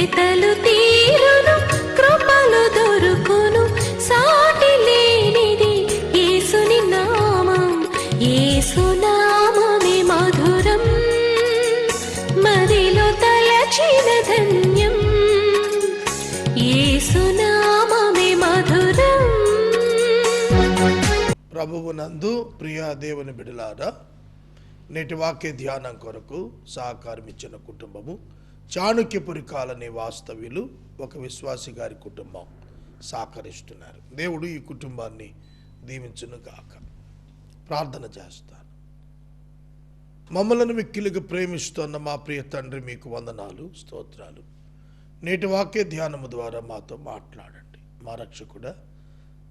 వెతలు తీరును, కృపలు దొరుకును, సాటి లేనిది యేసుని నామం. యేసునామమే మధురం, మదిలో తలచిన ధన్యం. యేసునామమే మధురం. ప్రభువునందు ప్రియ దేవుని బిడ్డలారా, నేటి వాక్య ధ్యానం కొరకు సహకారం ఇచ్చిన కుటుంబము చాణుక్యపురి కాలనీ వాస్తవ్యులు, ఒక విశ్వాసి గారి కుటుంబం సహకరిస్తున్నారు. దేవుడు ఈ కుటుంబాన్ని దీవించును గాక. ప్రార్థన చేస్తాను. మమ్మలను మిక్కిలిగా ప్రేమిస్తున్న మా ప్రియ తండ్రి, మీకు వందనాలు, స్తోత్రాలు. నేటి వాక్య ధ్యానము ద్వారా మాతో మాట్లాడండి. మా రక్షకుడా,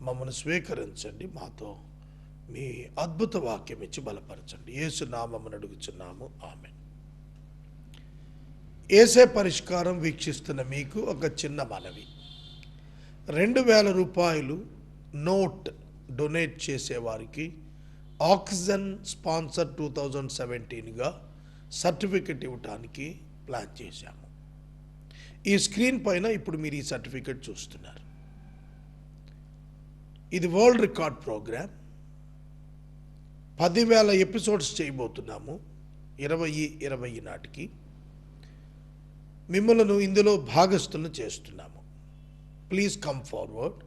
మమ్మల్ని స్వీకరించండి. మాతో మీ అద్భుత వాక్యం ఇచ్చి బలపరచండి. యేసు నామమున అడుగుచున్నాము, ఆమేన్. యేసే పరిష్కారం వీక్షిస్తున్న మీకు ఒక చిన్న మనవి. 2000 రూపాయలు నోట్ డొనేట్ చేసేవారికి ఆక్సిజన్ స్పాన్సర్ 2017గా సర్టిఫికెట్ ఇవ్వటానికి ప్లాన్ చేశాము. ఈ స్క్రీన్ పైన ఇప్పుడు మీరు ఈ సర్టిఫికెట్ చూస్తున్నారు. ఇది వరల్డ్ రికార్డ్ ప్రోగ్రామ్. 10,000 ఎపిసోడ్స్ చేయబోతున్నాము 2020 నాటికి. మిమ్మల్ని ఇందులో భాగస్థులను చేస్తున్నాము. Please come forward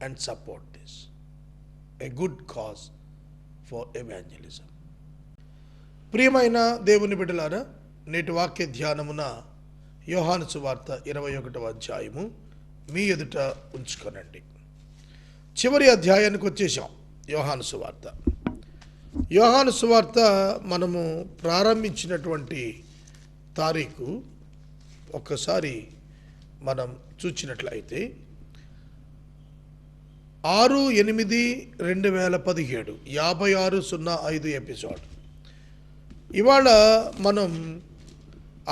and support this, a good cause for evangelism. ప్రియమైన దేవుని బిడ్డలారా, నేటి వాక్య ధ్యానమున యోహాను సువార్త 21వ అధ్యాయము మీ ఎదుట ఉంచుకొనండి. చివరి అధ్యాయానికి వచ్చేసాం. యోహాను సువార్త మనము ప్రారంభించినటువంటి తారీఖు ఒక్కసారి మనం చూచినట్లయితే 6/8/2017, 56:05 ఎపిసోడ్. ఇవాళ మనం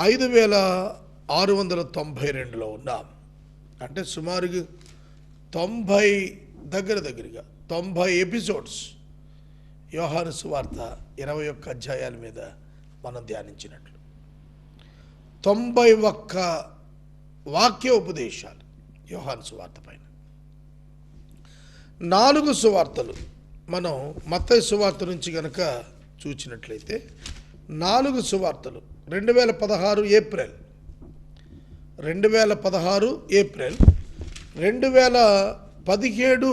5,692లో ఉన్నాం. అంటే సుమారుగా 90 ఎపిసోడ్స్ యోహాను సువార్త 21 అధ్యాయాల మీద మనం ధ్యానించినట్లు. 91 వాక్య ఉపదేశాలు యోహాను సువార్త పైన. 4 సువార్తలు మనం మత్తయి సువార్త నుంచి గనక చూచినట్లయితే 4 సువార్తలు 2016 ఏప్రిల్, 2017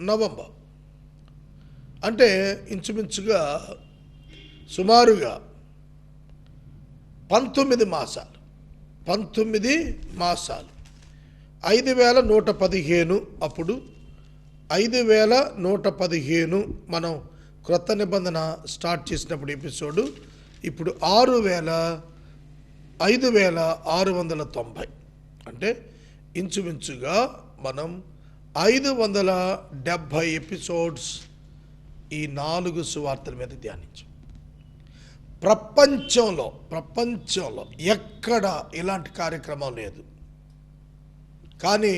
నవంబర్, అంటే ఇంచుమించుగా సుమారుగా 19 మాసాలు. 5,115. అప్పుడు 5,115 మనం క్రొత్త నిబంధన స్టార్ట్ చేసినప్పుడు ఎపిసోడు. ఇప్పుడు 5,690. అంటే ఇంచుమించుగా మనం 570 ఎపిసోడ్స్ ఈ 4 సువార్తల మీద ధ్యానించాం. ప్రపంచంలో ఎక్కడ ఇలాంటి కార్యక్రమం లేదు. కానీ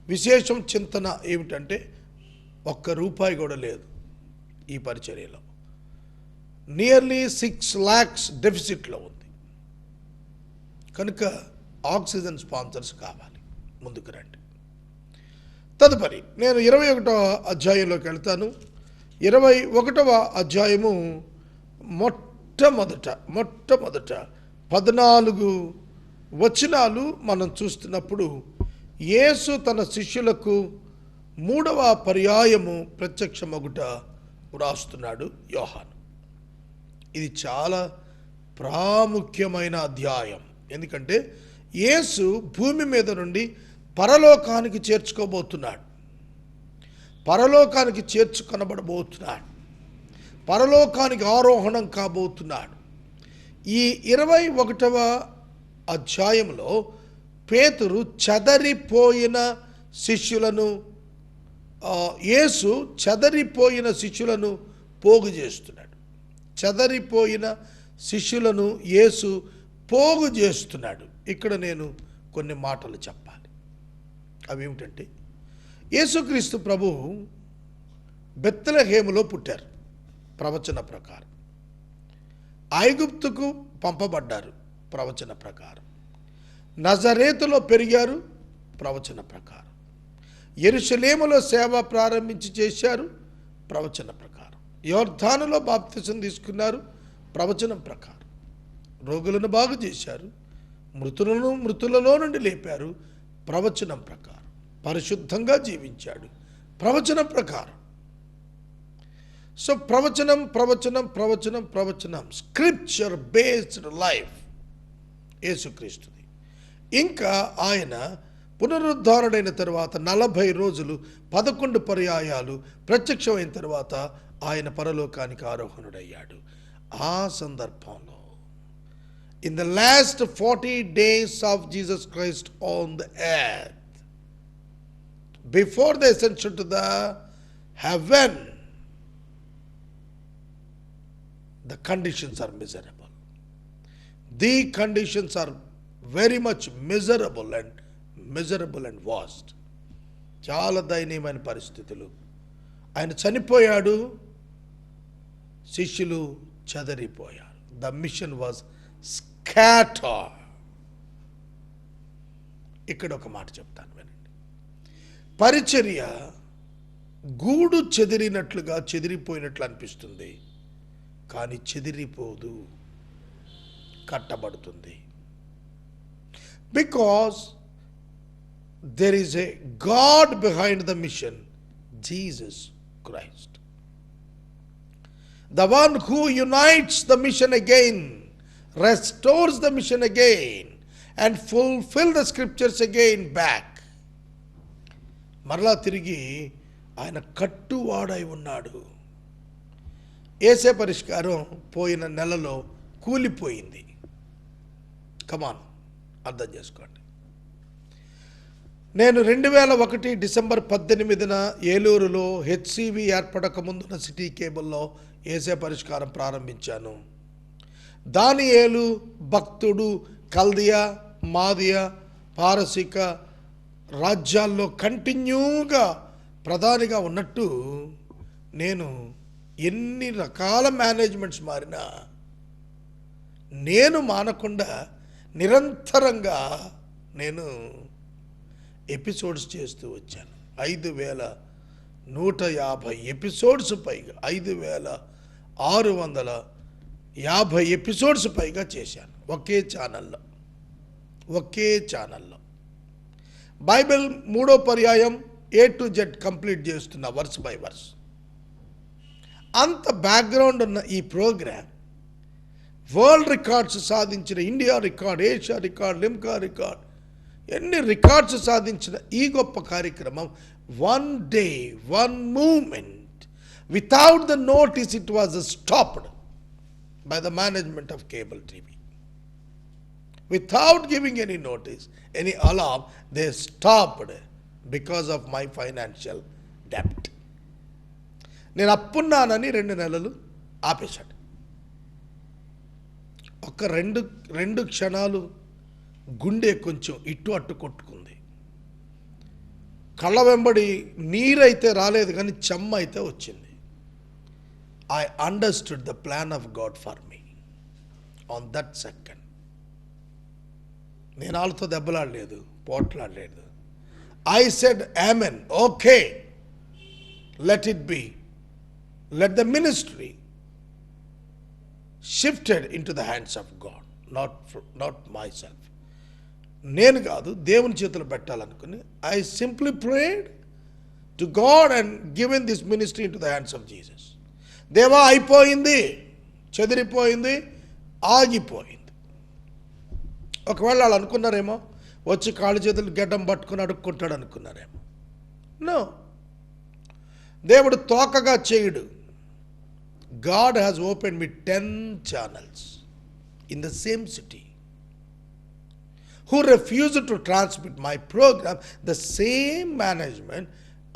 విశేషం చింతన ఏమిటంటే ₹1 కూడా లేదు ఈ పరిచర్యలో. నియర్లీ 6 lakhs డెఫిసిట్లో ఉంది. కనుక ఆక్సిజన్ స్పాన్సర్స్ కావాలి. ముందుకు రండి. తదుపరి నేను 21వ అధ్యాయంలోకి వెళ్తాను. 21వ అధ్యాయము మొట్టమొదట 14 వచనాలు మనం చూస్తున్నప్పుడు యేసు తన శిష్యులకు 3వ పర్యాయము ప్రత్యక్షమగుట వ్రాస్తున్నాడు యోహాను. ఇది చాలా ప్రాముఖ్యమైన అధ్యాయం. ఎందుకంటే యేసు భూమి మీద నుండి పరలోకానికి చేర్చుకోబోతున్నాడు. పరలోకానికి చేర్చుకొనబడబోతున్నాడు. పరలోకానికి ఆరోహణం కాబోతున్నాడు. ఈ 21వ అధ్యాయంలో పేతురు చెదరిపోయిన శిష్యులను, యేసు చెదరిపోయిన శిష్యులను పోగు చేస్తున్నాడు. చెదరిపోయిన శిష్యులను యేసు పోగు చేస్తున్నాడు. ఇక్కడ నేను కొన్ని మాటలు చెప్పాలి. అవి ఏమిటంటే, యేసుక్రీస్తు ప్రభువు బెత్లెహేములో పుట్టారు ప్రవచన ప్రకారం. ఐగుప్తుకు పంపబడ్డారు ప్రవచన ప్రకారం. నజరేతులో పెరిగారు, ప్రవచన ప్రకారం. యెరూషలేములో సేవ ప్రారంభించి చేశారు, ప్రవచన ప్రకారం. యోర్దానులో బాప్తిసం తీసుకున్నారు, ప్రవచనం ప్రకారం. రోగులను బాగు చేశారు, మృతులలో నుండి లేపారు, ప్రవచనం ప్రకారం. పరిశుద్ధంగా జీవించాడు, ప్రవచనం ప్రకారం. సో ప్రవచనం స్క్రిప్చర్ బేస్డ్ లైఫ్ యేసుక్రీస్తుది. ఇంకా ఆయన పునరుద్ధరణైన తర్వాత 40 రోజులు 11 పర్యాయాలు ప్రత్యక్షమైన తర్వాత ఆయన పరలోకానికి ఆరోహణుడయ్యాడు. ఆ సందర్భంలో in the last 40 days of Jesus Christ on the earth, before the ascension to the heaven, the conditions are miserable. The conditions are very much miserable and worst. చాలా దయనీయమైన పరిస్థితులు. ఆయన చనిపోయాడు, శిష్యులు చెదరిపోయారు. The mission was scatter. ఇక్కడ ఒక మాట చెప్తాను వినండి. పరిచర్య గూడు చెదిరినట్లుగా చెదిరిపోయినట్లు అనిపిస్తుంది, కానీ చెదిరిపోదు, కట్టబడుతుంది. Because there is a God behind the mission, Jesus Christ. The one who unites the mission again, restores the mission again, and fulfill the scriptures again back. మరలా తిరిగి ఆయన కట్టువాడై ఉన్నాడు. ఏసే పరిష్కారం పోయిన నెలలో కూలిపోయింది. కమాన్, అర్థం చేసుకోండి. నేను 2001 డిసెంబర్ 18న ఏలూరులో హెచ్సివి ఏర్పడక ముందున సిటీ కేబుల్లో ఏసే పరిష్కారం ప్రారంభించాను. దానియేలు భక్తుడు కల్దియా, మాదియా, పారసీక రాజ్యాల్లో కంటిన్యూగా ప్రధానిగా ఉన్నట్టు నేను ఎన్ని రకాల మేనేజ్మెంట్స్ మారినా నేను మానకుండా నిరంతరంగా నేను ఎపిసోడ్స్ చేస్తూ వచ్చాను. 5150 ఎపిసోడ్స్ పైగా, 5650 ఎపిసోడ్స్ పైగా చేశాను ఒకే ఛానల్లో. బైబిల్ 3వ పర్యాయం A to Z కంప్లీట్ చేస్తున్నా, వర్స్ బై వర్స్. అంత బ్యాక్గ్రౌండ్ ఉన్న ఈ ప్రోగ్రామ్ వరల్డ్ రికార్డ్స్ సాధించిన, India record, Asia record, Limca record, ఎన్ని రికార్డ్స్ సాధించిన ఈ గొప్ప కార్యక్రమం one day, one movement, without the notice, it was stopped by the management of cable TV. Without giving any notice, any alarm, they stopped because of my financial debt. నేను అప్పున్నానని 2 నెలలు ఆపేశాడు. ఒక రెండు క్షణాలు గుండె కొంచెం ఇటు అట్టు కొట్టుకుంది. కళ్ళ వెంబడి నీరైతే రాలేదు, కానీ చెమ్మ అయితే వచ్చింది. I understood the plan of God for me on that second. నేను వాళ్ళతో దెబ్బలాడలేదు, పోట్లాడలేదు. I said amen, okay, let it be, let the ministry shifted into the hands of God, not myself. నేను కాదు, దేవుని చేతులు పెట్టాలనుకుని I simply prayed to God and given this ministry into the hands of Jesus. దేవా, అయిపోయింది, చెదిరిపోయింది, ఆగిపోయింది. ఒకవేళ వాళ్ళు అనుకున్నారేమో వచ్చి కాళ్ళు చేతులు గడ్డం పట్టుకుని అడుక్కుంటాడు అనుకున్నారేమో. నో, దేవుడు తోకగా చేయడు. God has opened me 10 channels in the same city. Who refused to transmit my program, the same management,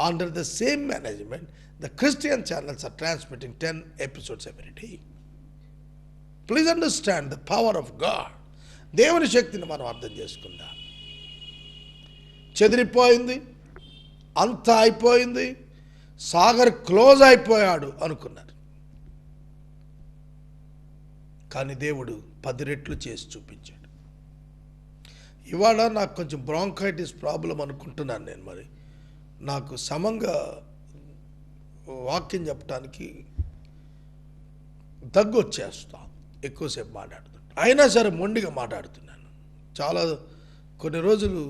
under the same management, the Christian channels are transmitting 10 episodes every day. Please understand the power of God. దేవుని శక్తిని మనం అర్థం చేసుకుందాం. చెదిరిపోయింది, అంతా అయిపోయింది, Sagar close అయిపోయాడు అనుకున్నారు. కానీ దేవుడు 10 రెట్లు చేసి చూపించాడు. ఇవాళ నాకు కొంచెం బ్రాంకైటిస్ ప్రాబ్లం అనుకుంటున్నాను నేను. మరి నాకు సమంగా వాక్యం చెప్పడానికి దగ్గు వచ్చేస్తా ఎక్కువసేపు మాట్లాడుతున్నాను. అయినా సరే మొండిగా మాట్లాడుతున్నాను. చాలా కొన్ని రోజులు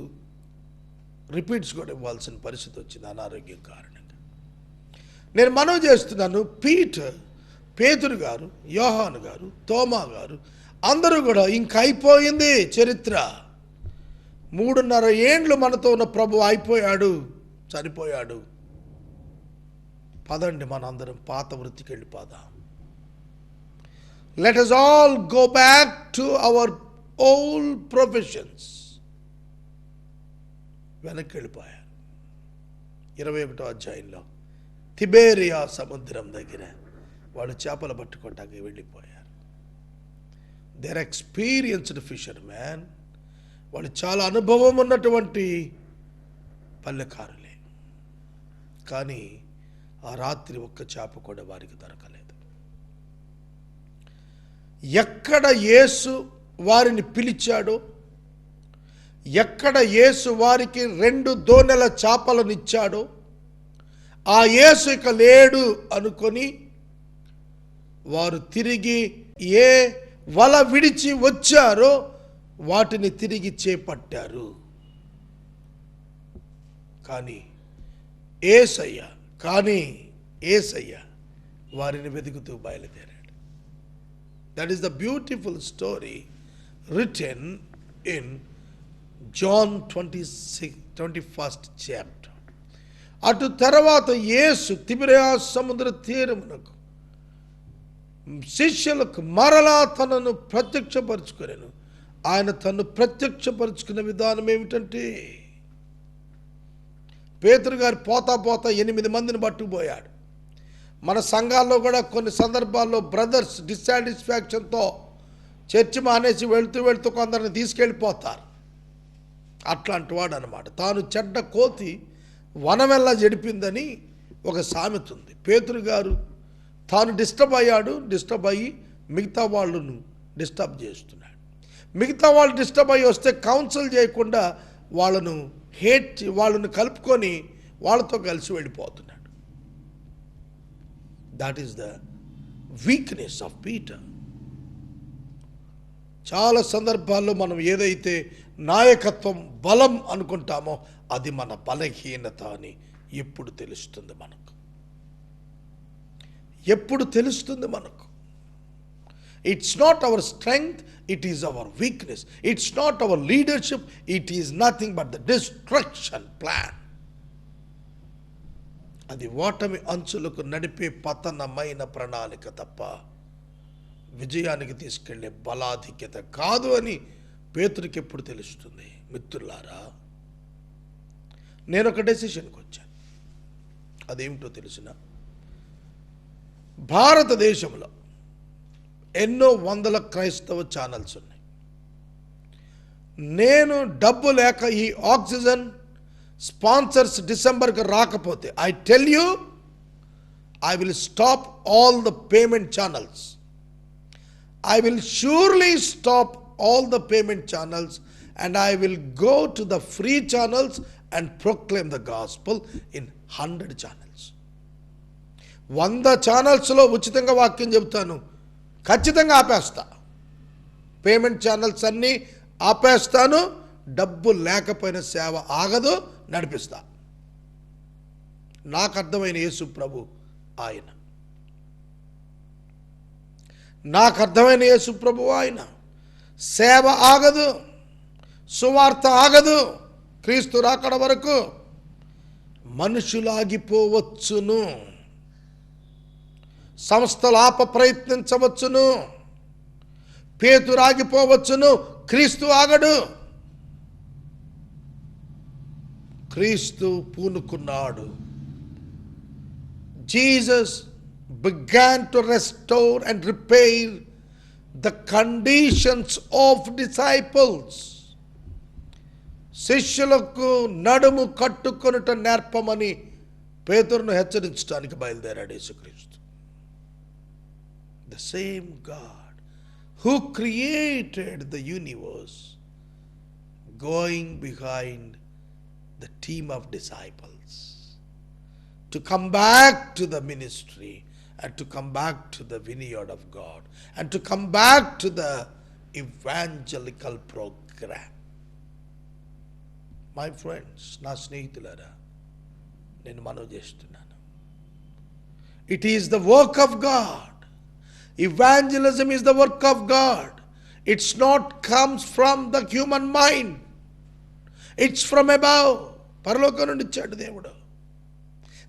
రిపీట్స్ కూడా ఇవ్వాల్సిన పరిస్థితి వచ్చింది అనారోగ్యం కారణంగా. నేను మనవి చేస్తున్నాను, పేతురు గారు, యోహాను గారు, తోమా గారు అందరూ కూడా ఇంక అయిపోయింది చరిత్ర, 3.5 ఏండ్లు మనతో ఉన్న ప్రభు అయిపోయాడు, చనిపోయాడు, పదండి మనందరం పాత వృత్తికి వెళ్ళిపోదాం. Let us all go back to our old professions. వెనక్కి వెళ్ళిపోయారు. 21వ అధ్యాయంలో తిబేరియా సముద్రం దగ్గర వాళ్ళు చేపలు పట్టుకోవటానికి వెళ్ళిపోయారు. They are experienced fisherman. వాళ్ళు చాలా అనుభవం ఉన్నటువంటి పల్లెకారులే. కానీ ఆ రాత్రి ఒక్క చేప కూడా వారికి దొరకలేదు. ఎక్కడ యేసు వారిని పిలిచాడో, ఎక్కడ యేసు వారికి 2 దోణెల చేపలను ఇచ్చాడో, ఆ యేసు ఇక లేడు అనుకొని వారు తిరిగి ఏ వల విడిచి వచ్చారో వాటిని తిరిగి చేపట్టారు. కానీ యేసయ్య వారిని వెతుకుతూ బయలుదేరాడు. That is the beautiful story written in John 21st chapter. అటు తర్వాత యేసు తిబెరియా సముద్ర తీరమునకు శిష్యులకు మరలా తనను ప్రత్యక్షపరుచుకొనెను. ఆయన తను ప్రత్యక్షపరుచుకున్న విధానం ఏమిటంటే, పేతురు గారు పోతా 8 మందిని పట్టుకుపోయాడు. మన సంఘాల్లో కూడా కొన్ని సందర్భాల్లో బ్రదర్స్ డిస్సాటిస్ఫాక్షన్తో చర్చి మానేసి వెళ్తూ కొందరిని తీసుకెళ్ళిపోతారు. అట్లాంటి వాడు అనమాట. తాను చెడ్డ కోతి వనమెల్లా జడిపిందని ఒక సామెత ఉంది. పేతురు గారు తాను డిస్టర్బ్ అయ్యి మిగతా వాళ్ళను డిస్టర్బ్ చేస్తున్నాడు. మిగతా వాళ్ళు డిస్టర్బ్ అయ్యి వస్తే కౌన్సిల్ చేయకుండా వాళ్ళను కలుపుకొని వాళ్ళతో కలిసి వెళ్ళిపోతున్నాడు. That is the weakness of Peter. చాలా సందర్భాల్లో మనం ఏదైతే నాయకత్వం బలం అనుకుంటామో అది మన బలహీనత అని ఎప్పుడు తెలుస్తుంది మనకు. It's not our strength, it is our weakness. It's not our leadership, it is nothing but the destruction plan. అది ఓటమి అంచులకు నడిపే పతనమైన ప్రణాళిక తప్ప విజయానికి తీసుకెళ్లే బలాధిక్యత కాదు అని పేతురికి ఎప్పుడు తెలుస్తుంది. మిత్రులారా, నేను ఒక డెసిషన్కి వచ్చాను. అదేమిటో తెలిసిన, భారతదేశంలో ఎన్నో వందల క్రైస్తవ ఛానల్స్ ఉన్నాయి. నేను డబ్బు లేక ఈ ఆక్సిజన్ స్పాన్సర్స్ డిసెంబర్కి రాకపోతే I tell you, I will stop all the payment channels. I will surely stop all the payment channels and I will go to the free channels and proclaim the gospel in 100 channels. 100 ఛానల్స్లో ఉచితంగా వాక్యం చెబుతాను. ఖచ్చితంగా ఆపేస్తా. Payment channels అన్నీ ఆపేస్తాను. డబ్బు లేకపోయిన సేవ ఆగదు, నడిపిస్తా. నాకు అర్థమైన యేసు ప్రభు ఆయన. సేవ ఆగదు, సువార్త ఆగదు. క్రీస్తు రాకడ వరకు మనుషులు ఆగిపోవచ్చును, సంస్థలు ప్రయత్నించవచ్చును, పేతురు ఆగిపోవచ్చును, క్రీస్తు ఆగడు. క్రీస్తు పూనుకున్నాడు. Jesus began to restore and repair the conditions of disciples. శిష్యులకు నడుము కట్టుకొనుట నేర్పమని పేతురును హెచ్చరించడానికి బయలుదేరాడు యేసుక్రీస్తు. The same God who created the universe going behind the team of disciples to come back to the ministry and to come back to the vineyard of God and to come back to the evangelical program. My friends, నా స్నేహితులారా, నేను మనవి చేస్తున్నాను. It is the work of God. Evangelism is the work of God. It's not comes from the human mind. It's from above. పరలోకం నుండి ఇచ్చాడు దేవుడు.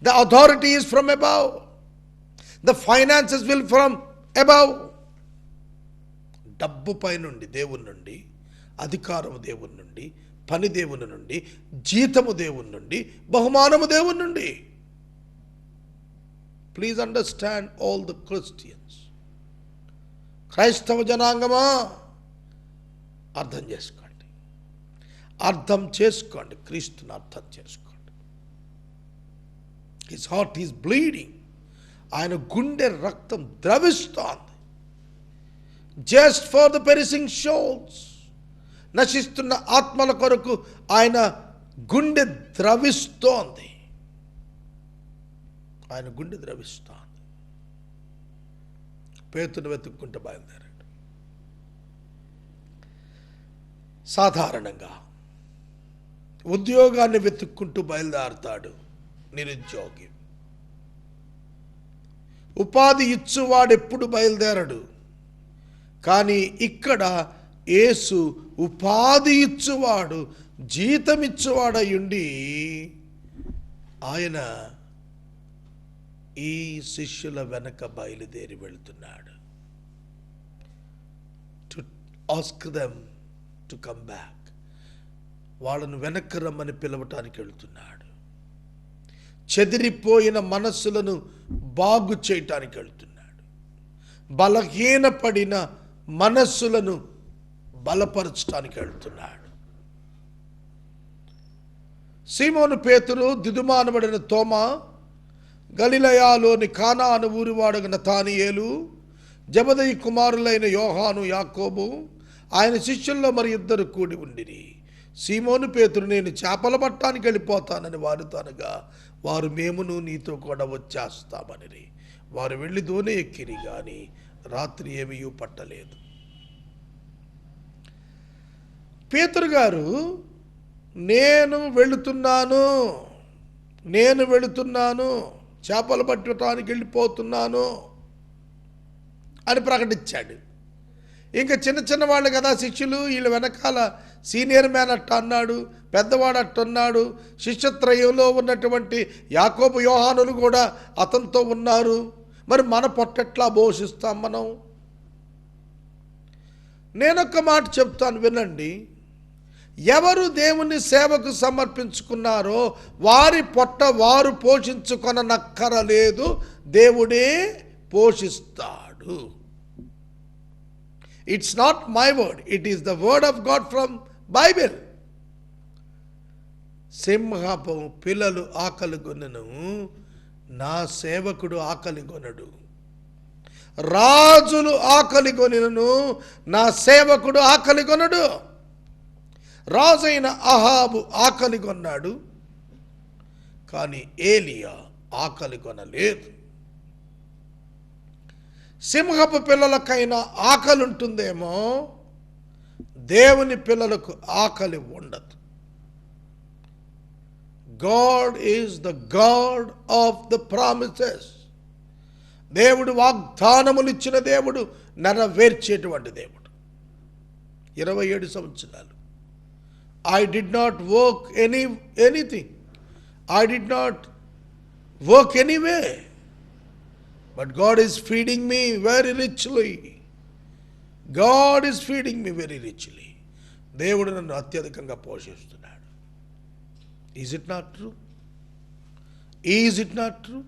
The authority is from above. The finances will from above. డబ్బు పై నుండి, దేవుని నుండి, అధికారము దేవుని నుండి, పని దేవుని నుండి, జీతము దేవుని నుండి, బహుమానము దేవుని నుండి. Please understand all the Christians. క్రైస్తవ జనాంగమా, అర్థం చేసుకోండి. అర్థం చేసుకోండి. క్రీస్తుని అర్థం చేసుకోండి. His heart is bleeding. ఆయన గుండె రక్తం ద్రవిస్తోంది. Just for the perishing souls. నశిస్తున్న ఆత్మల కొరకు ఆయన గుండె ద్రవిస్తోంది. ఆయన గుండె ద్రవిస్తోంది. పేతురును వెతుక్కుంటూ బయలుదేరాడు. సాధారణంగా ఉద్యోగాన్ని వెతుక్కుంటూ బయలుదేరతాడు నిరుద్యోగి. ఉపాధి ఇచ్చువాడు ఎప్పుడు బయలుదేరడు. కానీ ఇక్కడ యేసు ఉపాధి ఇచ్చువాడు, జీతం ఇచ్చువాడయుండి ఆయన ఈ శిష్యుల వెనక బయలుదేరి వెళుతున్నాడు. To ask them to come back. వాళ్ళను వెనక్కి రమ్మని పిలవటానికి వెళ్తున్నాడు. చెదిరిపోయిన మనస్సులను బాగు చేయటానికి వెళ్తున్నాడు. బలహీనపడిన మనస్సులను బలపరచడానికి వెళ్తున్నాడు. సీమోను పేతురు, దిదుమానబడిన తోమా, గలిలయలోని కానాను ఊరివాడు నతానియేలు, జబదయి కుమారులైన యోహాను, యాకోబు, ఆయన శిష్యుల్లో మరి ఇద్దరు కూడి ఉండిరి. సీమోను పేతురు, నేను చేపల పట్టానికి వెళ్ళిపోతానని వారితో అనగా, వారు మేమును నీతో కూడా వచ్చేస్తామని. వారు వెళ్ళి దోణి ఎక్కిరి, కానీ రాత్రి ఏమీ పట్టలేదు. పేతురు గారు నేను వెళుతున్నాను, చేపలు పట్టడానికి వెళ్ళిపోతున్నాను అని ప్రకటించాడు. ఇంకా చిన్న వాళ్ళు కదా శిష్యులు, వీళ్ళ వెనకాల సీనియర్ మ్యాన్ అట్ట అన్నాడు, పెద్దవాడు అట్టున్నాడు, శిష్యత్రయంలో ఉన్నటువంటి యాకోబు, యోహానులు కూడా అతనితో ఉన్నారు. మరి మన పొట్టెట్లా పోషిస్తాం మనం? నేనొక్క మాట చెప్తాను, వినండి. ఎవరు దేవుని సేవకు సమర్పించుకున్నారో వారి పొట్ట వారు పోషించుకొననక్కరలేదు, దేవుడే పోషిస్తాడు. It's not my word, it is the word of God from Bible. సింహపు పిల్లలు ఆకలి కొనను, నా సేవకుడు ఆకలి కొనడు. రాజులు ఆకలి కొనను, నా సేవకుడు ఆకలి కొనడు. రాజైన అహాబు ఆకలి కొన్నాడు, కానీ ఏలియా ఆకలి కొనలేదు. సింహపు పిల్లలకైనా ఆకలి ఉంటుందేమో, దేవుని పిల్లలకు ఆకలి ఉండదు. God is the God of the promises. దేవుడు వాగ్దానములు ఇచ్చిన దేవుడు, నెరవేర్చేటువంటి దేవుడు. 27 సంవత్సరాలు I did not work anything. I did not work anywhere. But God is feeding me very richly. God is feeding me very richly. దేవుడు నన్ను అత్యధికంగా పోషిస్తున్నాడు. Is it not true? Is it not true?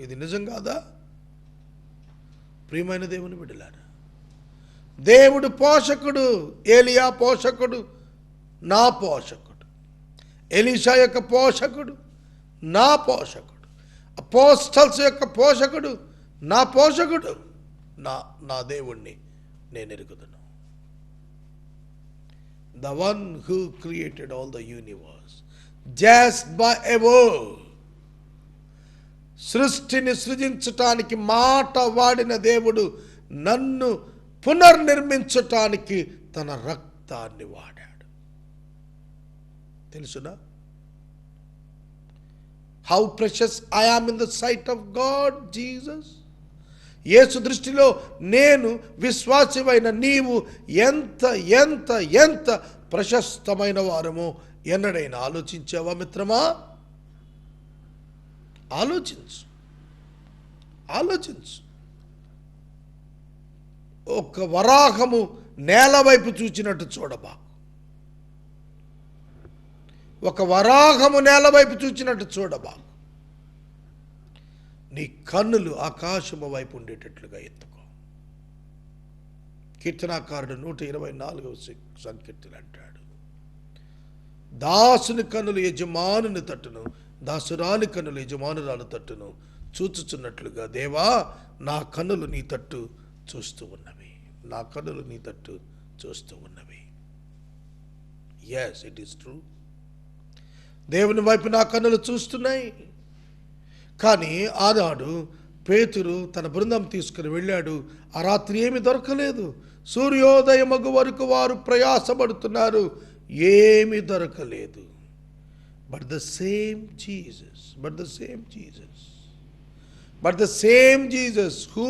ఇది నిజం కాదా? ప్రియమైన దేవుని బిడ్డలారా, దేవుడు పోషకుడు. ఏలియా పోషకుడు, నా పోషకుడు. ఎలీషా యొక్క పోషకుడు, నా పోషకుడు. అపోస్తల్స్ యొక్క పోషకుడు, నా పోషకుడు. నా దేవుణ్ణి నేను ఎరుగుదును. the one who created all the universe, just by a word. సృష్టిని సృజించటానికి మాట వాడిన దేవుడు నన్ను పునర్నిర్మించటానికి తన రక్తాన్ని వాడాడు. తెలుసునా? How precious I am in the sight of God Jesus. యేసు దృష్టిలో నేను, విశ్వాసమైన నీవు ఎంత ఎంత ఎంత ప్రశస్తమైన వారమో ఎన్నడైనా ఆలోచించావా మిత్రమా? ఆలోచించు. ఒక వరాహము నేల వైపు చూచినట్టు చూడబాకు. ఒక వరాహము నేల వైపు చూచినట్టు చూడబాకు. నీ కన్నులు ఆకాశము వైపు ఉండేటట్లుగా ఎత్తుకో. కీర్తనాకారుడు 124వ సంకీర్తన అంటాడు, దాసుని కన్నులు యజమానుని తట్టును, దాసురాలి కన్నులు యజమానురాలు తట్టును చూచుచున్నట్లుగా దేవా నా కన్నులు నీ తట్టు చూస్తూ ఉన్నవి. నా కన్నులు నీ తట్టు చూస్తూ ఉన్నవి. Yes, it is true. దేవుని వైపు నా కన్నులు చూస్తున్నాయి. కానీ ఆనాడు పేతురు తన బృందం తీసుకుని వెళ్ళాడు. ఆ రాత్రి ఏమి దొరకలేదు. సూర్యోదయమగు వరకు వారు ప్రయాసపడుతున్నారు, ఏమి దొరకలేదు. But the same Jesus who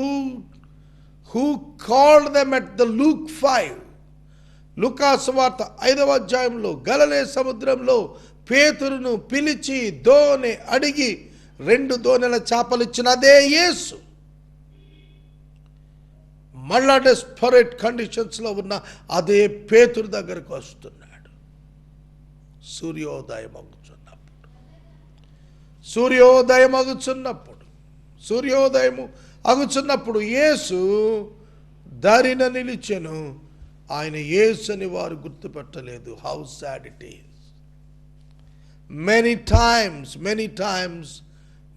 called them at the Luke 5, లూకాసు వార్త 5వ అధ్యాయంలో గలిలయ సముద్రంలో పేతురును పిలిచి దోనె అడిగి 2 దోనెల చేపలు ఇచ్చిన అదే యేసు మళ్ళా డెస్పరేట్ కండిషన్స్లో ఉన్న అదే పేతురు దగ్గరకు వస్తున్నాడు. సూర్యోదయము అగుచున్నప్పుడు యేసు దారిన నిలిచెను. ఆయన యేసు అని వారు గుర్తుపట్టలేదు. How sad it is. Many times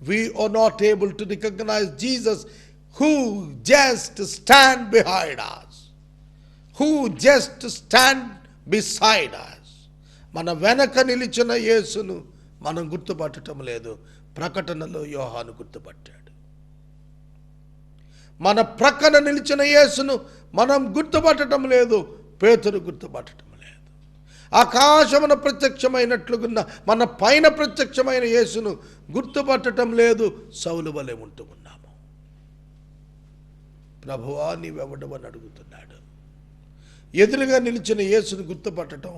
we are not able to recognize Jesus who just stand behind us, who just stand beside us. మన వెనక నిలిచిన యేసును మనం గుర్తుపట్టడం లేదు. ప్రకటనలో యోహాను గుర్తుపట్టాడు. మన ప్రక్కన నిలిచిన యేసును మనం గుర్తుపట్టడం లేదు. పేతురు గుర్తుపట్టడం లేదు. ఆకాశమున ప్రత్యక్షమైనట్లుగున్న మన పైన ప్రత్యక్షమైన యేసును గుర్తుపట్టడం లేదు. సౌలు వలె ఉంటూ ఉన్నాము. ప్రభువా నీవెవడవని అడుగుతున్నాడు. ఎదురుగా నిలిచిన యేసును గుర్తుపట్టడం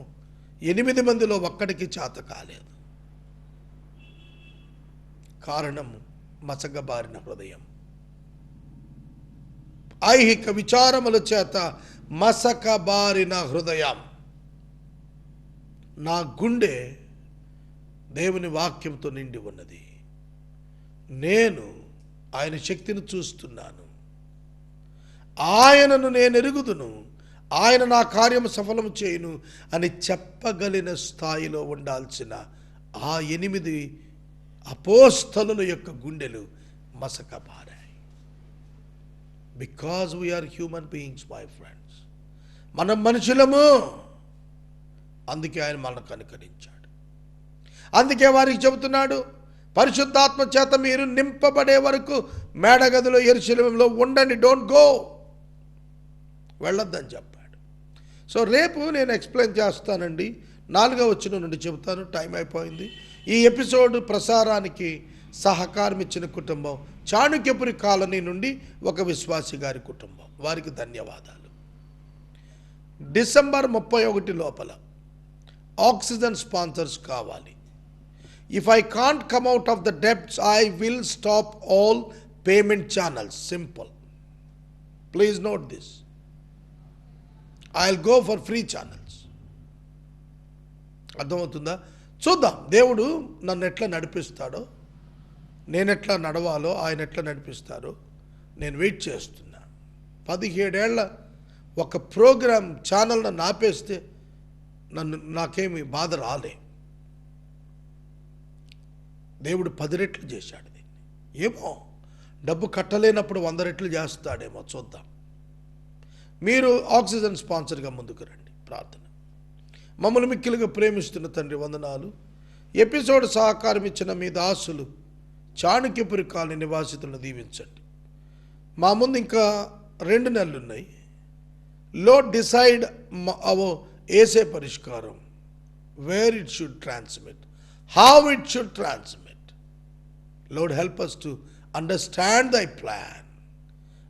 8 మందిలో ఒక్కడికి చేత కాలేదు. కారణం మసకబారిన హృదయం. ఐహిక విచారముల చేత మసకబారిన హృదయం. నా గుండె దేవుని వాక్యంతో నిండి ఉన్నది. నేను ఆయన శక్తిని చూస్తున్నాను. ఆయనను నేను ఎరుగుదును, ఆయన నా కార్యము సఫలము చేయును అని చెప్పగలిగిన స్థాయిలో ఉండాల్సిన ఆ 8 అపోస్తలుల యొక్క గుండెలు మసకబారాయి. Because we are human beings my friends. మనం మనుషులము. అందుకే ఆయన మనల్ని కనుకరించాడు. అందుకే వారికి చెబుతున్నాడు, పరిశుద్ధాత్మ చేత మీరు నింపబడే వరకు మేడగదిలో యెరూషలేములో ఉండండి. డోంట్ గో, వెళ్ళొద్దని చెప్పాడు. సో రేపు నేను ఎక్స్ప్లెయిన్ చేస్తానండి. 4వ వచనం నుండి చెబుతాను. టైం అయిపోయింది. ఈ ఎపిసోడ్ ప్రసారానికి సహకారం ఇచ్చిన కుటుంబం చాణుక్యపురి కాలనీ నుండి ఒక విశ్వాసి గారి కుటుంబం. వారికి ధన్యవాదాలు. డిసెంబర్ 31 లోపల ఆక్సిజన్ స్పాన్సర్స్ కావాలి. If I can't come out of the debts I will stop all payment channels. Simple. Please note this. I will go for free channels. అర్థమవుతుందా? చూద్దాం దేవుడు నన్ను ఎట్లా నడిపిస్తాడో, నేను ఎట్లా నడవాలో ఆయన ఎట్లా నడిపిస్తారో నేను వెయిట్ చేస్తున్నా. 17 ఏళ్ల ఒక ప్రోగ్రామ్ ఛానల్ నన్ను ఆపేస్తే నాకేమి బాధ రాలే. దేవుడు 10 రెట్లు చేశాడు దీన్ని. ఏమో డబ్బు కట్టలేనప్పుడు 100 రెట్లు చేస్తాడేమో, చూద్దాం. మీరు ఆక్సిజన్ స్పాన్సర్గా ముందుకు రండి. ప్రార్థన. మమ్మల్ని మిక్కిలుగా ప్రేమిస్తున్న తండ్రి వందనాలు. ఎపిసోడ్ సహకారం ఇచ్చిన మీ దాసులు చాణక్యపురి కాలనీ నివాసితులను దీవించండి. మా ముందు ఇంకా 2 నెలలు ఉన్నాయి. లోడ్ డిసైడ్ వేసే పరిష్కారం, where it should transmit, how it should transmit. Lord help us to understand thy plan.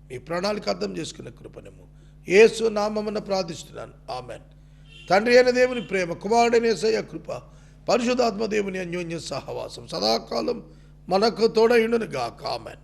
మీ ప్రణాళిక అర్థం చేసుకునే కృపణము యేసు నామమున ప్రార్థిస్తున్నాను, ఆమెన్. తండ్రి అయిన దేవుని ప్రేమ, కుమారుడైన యేసయ్య కృప, పరిశుద్ధాత్మ దేవుని అన్యోన్య సహవాసం సదాకాలం మనకు తోడయుండును గాక, ఆమెన్.